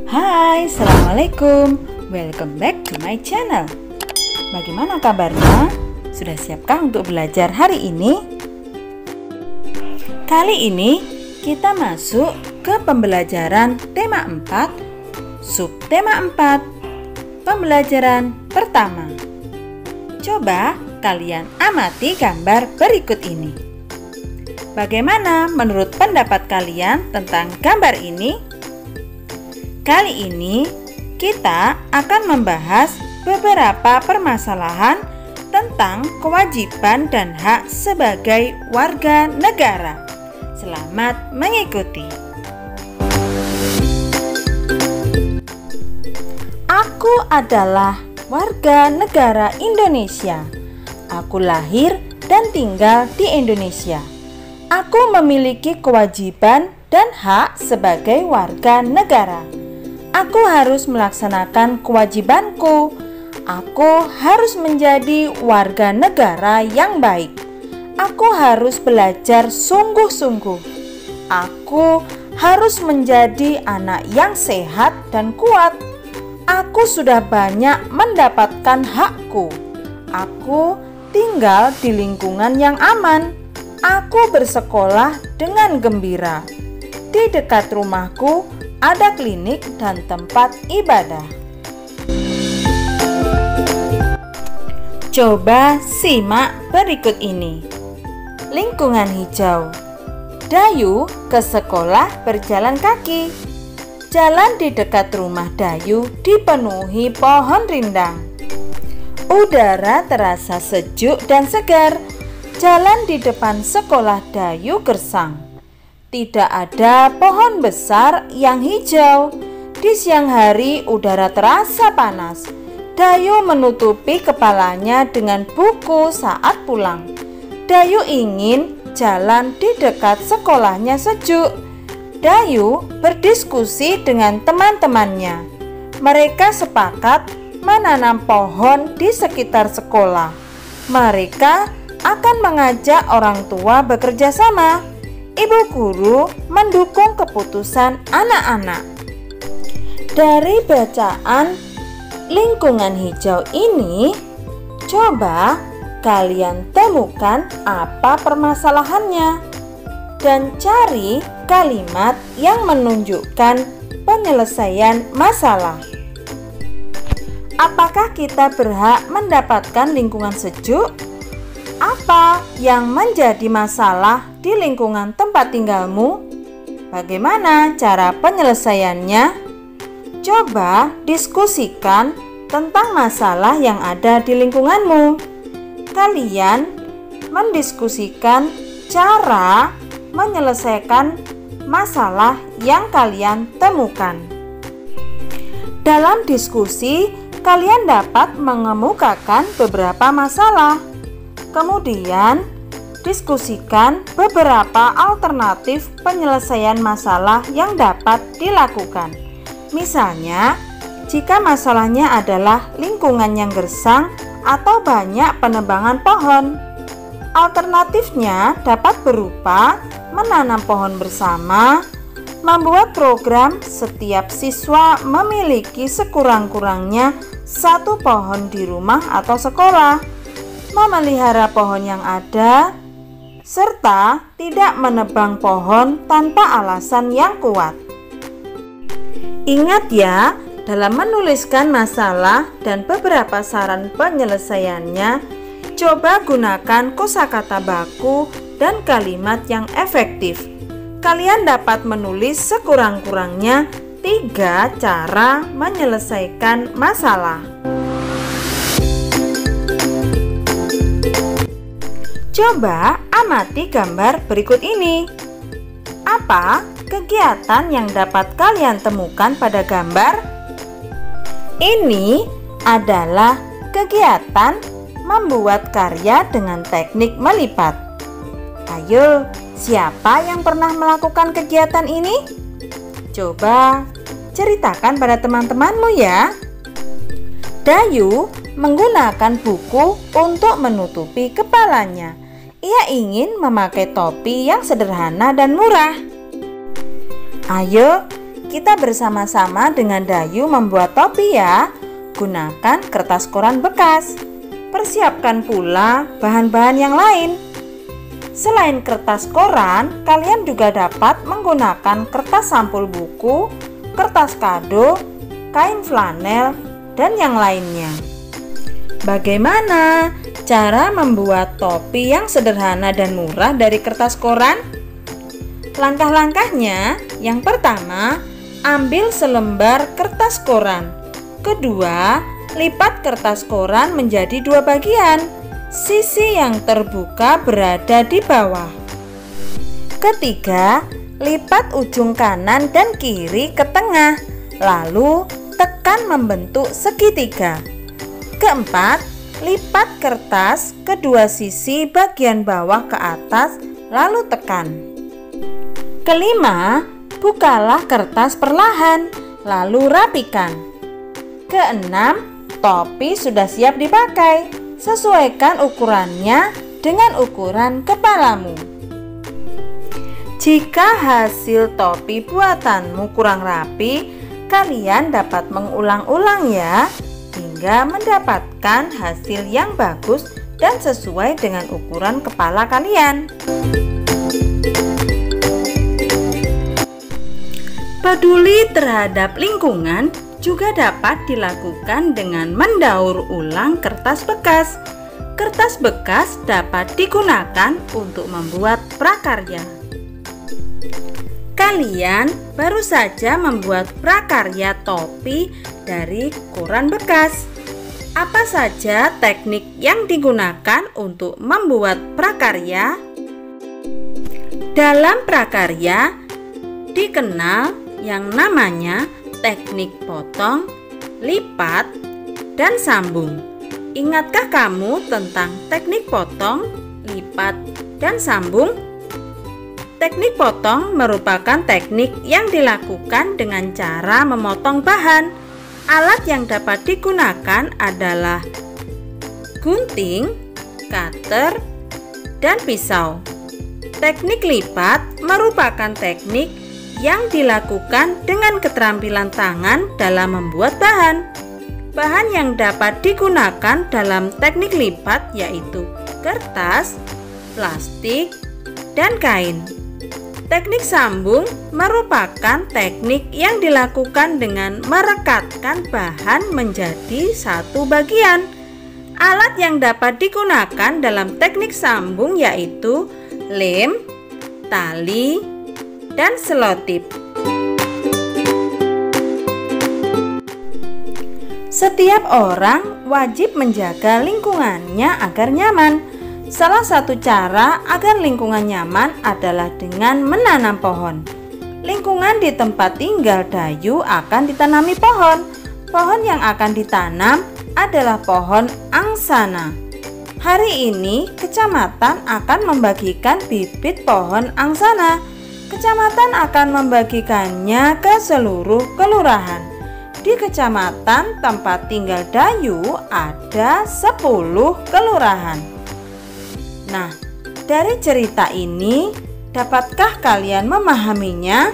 Hai, assalamualaikum. Welcome back to my channel. Bagaimana kabarnya? Sudah siapkah untuk belajar hari ini? Kali ini kita masuk ke pembelajaran tema 4, subtema 4, pembelajaran pertama. Coba kalian amati gambar berikut ini. Bagaimana menurut pendapat kalian tentang gambar ini? Kali ini kita akan membahas beberapa permasalahan tentang kewajiban dan hak sebagai warga negara. Selamat mengikuti. Aku adalah warga negara Indonesia. Aku lahir dan tinggal di Indonesia. Aku memiliki kewajiban dan hak sebagai warga negara. Aku harus melaksanakan kewajibanku. Aku harus menjadi warga negara yang baik. Aku harus belajar sungguh-sungguh. Aku harus menjadi anak yang sehat dan kuat. Aku sudah banyak mendapatkan hakku. Aku tinggal di lingkungan yang aman. Aku bersekolah dengan gembira. Di dekat rumahku ada klinik dan tempat ibadah. Coba simak berikut ini. Lingkungan hijau. Dayu ke sekolah berjalan kaki. Jalan di dekat rumah Dayu dipenuhi pohon rindang. Udara terasa sejuk dan segar. Jalan di depan sekolah Dayu gersang. Tidak ada pohon besar yang hijau. Di siang hari udara terasa panas. Dayu menutupi kepalanya dengan buku saat pulang. Dayu ingin jalan di dekat sekolahnya sejuk. Dayu berdiskusi dengan teman-temannya. Mereka sepakat menanam pohon di sekitar sekolah. Mereka akan mengajak orang tua bekerja sama. Ibu guru mendukung keputusan anak-anak. Dari bacaan lingkungan hijau ini, coba kalian temukan apa permasalahannya dan cari kalimat yang menunjukkan penyelesaian masalah. Apakah kita berhak mendapatkan lingkungan sejuk? Apa yang menjadi masalah di lingkungan tempat tinggalmu? Bagaimana cara penyelesaiannya? Coba diskusikan tentang masalah yang ada di lingkunganmu. Kalian mendiskusikan cara menyelesaikan masalah yang kalian temukan. Dalam diskusi, kalian dapat mengemukakan beberapa masalah. Kemudian, diskusikan beberapa alternatif penyelesaian masalah yang dapat dilakukan. Misalnya, jika masalahnya adalah lingkungan yang gersang atau banyak penebangan pohon, alternatifnya dapat berupa menanam pohon bersama, membuat program setiap siswa memiliki sekurang-kurangnya satu pohon di rumah atau sekolah, memelihara pohon yang ada, serta tidak menebang pohon tanpa alasan yang kuat. Ingat ya, dalam menuliskan masalah dan beberapa saran penyelesaiannya, coba gunakan kosakata baku dan kalimat yang efektif. Kalian dapat menulis sekurang-kurangnya 3 cara menyelesaikan masalah. Coba amati gambar berikut ini. Apa kegiatan yang dapat kalian temukan pada gambar? Ini adalah kegiatan membuat karya dengan teknik melipat. Ayo, siapa yang pernah melakukan kegiatan ini? Coba ceritakan pada teman-temanmu ya. Dayu menggunakan buku untuk menutupi kepalanya. Ia ingin memakai topi yang sederhana dan murah. Ayo, kita bersama-sama dengan Dayu membuat topi ya. Gunakan kertas koran bekas. Persiapkan pula bahan-bahan yang lain. Selain kertas koran, kalian juga dapat menggunakan kertas sampul buku, kertas kado, kain flanel, dan yang lainnya. Bagaimana cara membuat topi yang sederhana dan murah dari kertas koran? Langkah-langkahnya, yang pertama, ambil selembar kertas koran. Kedua, lipat kertas koran menjadi 2 bagian. Sisi yang terbuka berada di bawah. Ketiga, lipat ujung kanan dan kiri ke tengah, lalu tekan membentuk segitiga. Keempat, lipat kertas kedua sisi bagian bawah ke atas, lalu tekan. Kelima, bukalah kertas perlahan, lalu rapikan. Keenam, topi sudah siap dipakai. Sesuaikan ukurannya dengan ukuran kepalamu. Jika hasil topi buatanmu kurang rapi, kalian dapat mengulang-ulang ya, hingga mendapatkan hasil yang bagus dan sesuai dengan ukuran kepala kalian. Peduli terhadap lingkungan juga dapat dilakukan dengan mendaur ulang kertas bekas. Kertas bekas dapat digunakan untuk membuat prakarya. Kalian baru saja membuat prakarya topi dari koran bekas. Apa saja teknik yang digunakan untuk membuat prakarya? Dalam prakarya dikenal yang namanya teknik potong, lipat, dan sambung. Ingatkah kamu tentang teknik potong, lipat, dan sambung? Teknik potong merupakan teknik yang dilakukan dengan cara memotong bahan. Alat yang dapat digunakan adalah gunting, cutter, dan pisau. Teknik lipat merupakan teknik yang dilakukan dengan keterampilan tangan dalam membuat bahan. Bahan yang dapat digunakan dalam teknik lipat yaitu kertas, plastik, dan kain. Teknik sambung merupakan teknik yang dilakukan dengan merekatkan bahan menjadi satu bagian. Alat yang dapat digunakan dalam teknik sambung yaitu lem, tali, dan selotip. Setiap orang wajib menjaga lingkungannya agar nyaman. Salah satu cara agar lingkungan nyaman adalah dengan menanam pohon. Lingkungan di tempat tinggal Dayu akan ditanami pohon. Pohon yang akan ditanam adalah pohon angsana. Hari ini kecamatan akan membagikan bibit pohon angsana. Kecamatan akan membagikannya ke seluruh kelurahan. Di kecamatan tempat tinggal Dayu ada 10 kelurahan. Nah, dari cerita ini, dapatkah kalian memahaminya?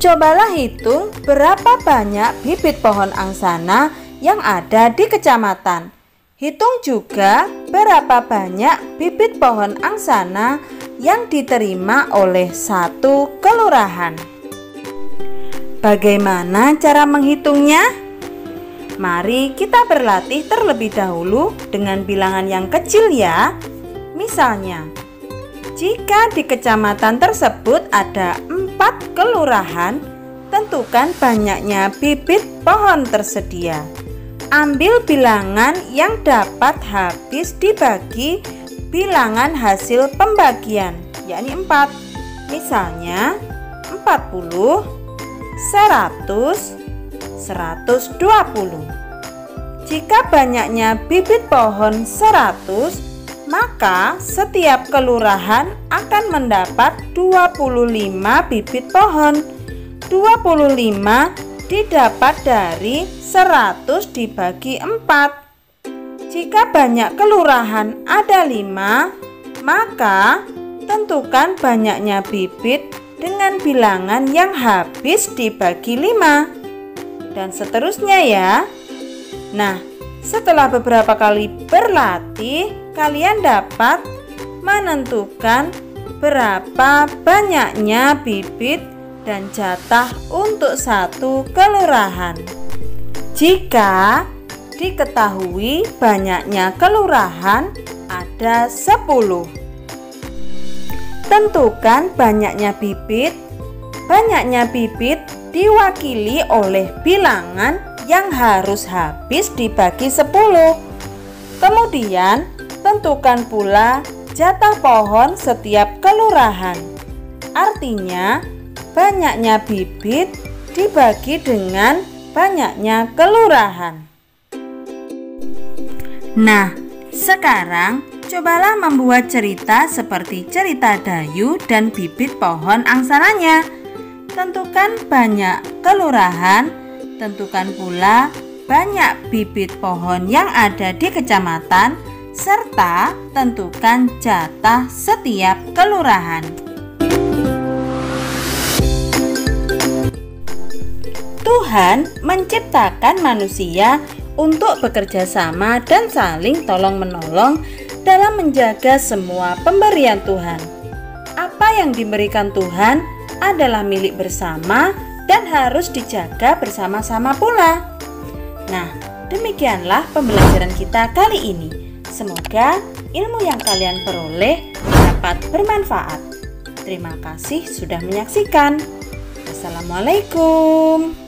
Cobalah hitung berapa banyak bibit pohon angsana yang ada di kecamatan. Hitung juga berapa banyak bibit pohon angsana yang diterima oleh satu kelurahan. Bagaimana cara menghitungnya? Mari kita berlatih terlebih dahulu dengan bilangan yang kecil ya. Misalnya, jika di kecamatan tersebut ada 4 kelurahan, tentukan banyaknya bibit pohon tersedia. Ambil bilangan yang dapat habis dibagi bilangan hasil pembagian, yakni 4. Misalnya 40, 100, 120. Jika banyaknya bibit pohon 100, maka setiap kelurahan akan mendapat 25 bibit pohon. 25 didapat dari 100 dibagi 4. Jika banyak kelurahan ada 5, maka tentukan banyaknya bibit dengan bilangan yang habis dibagi 5. Dan seterusnya ya. Nah, setelah beberapa kali berlatih, kalian dapat menentukan berapa banyaknya bibit dan jatah untuk satu kelurahan. Jika diketahui banyaknya kelurahan ada 10. Tentukan banyaknya bibit. Banyaknya bibit diwakili oleh bilangan yang harus habis dibagi 10. Kemudian tentukan pula jatah pohon setiap kelurahan. Artinya banyaknya bibit dibagi dengan banyaknya kelurahan. Nah, sekarang cobalah membuat cerita seperti cerita Dayu dan bibit pohon angsananya. Tentukan banyak kelurahan, tentukan pula banyak bibit pohon yang ada di kecamatan, serta tentukan jatah setiap kelurahan. Tuhan menciptakan manusia untuk bekerja sama dan saling tolong-menolong dalam menjaga semua pemberian Tuhan. Apa yang diberikan Tuhan adalah milik bersama dan harus dijaga bersama-sama pula. Nah, demikianlah pembelajaran kita kali ini. Semoga ilmu yang kalian peroleh dapat bermanfaat. Terima kasih sudah menyaksikan. Assalamualaikum.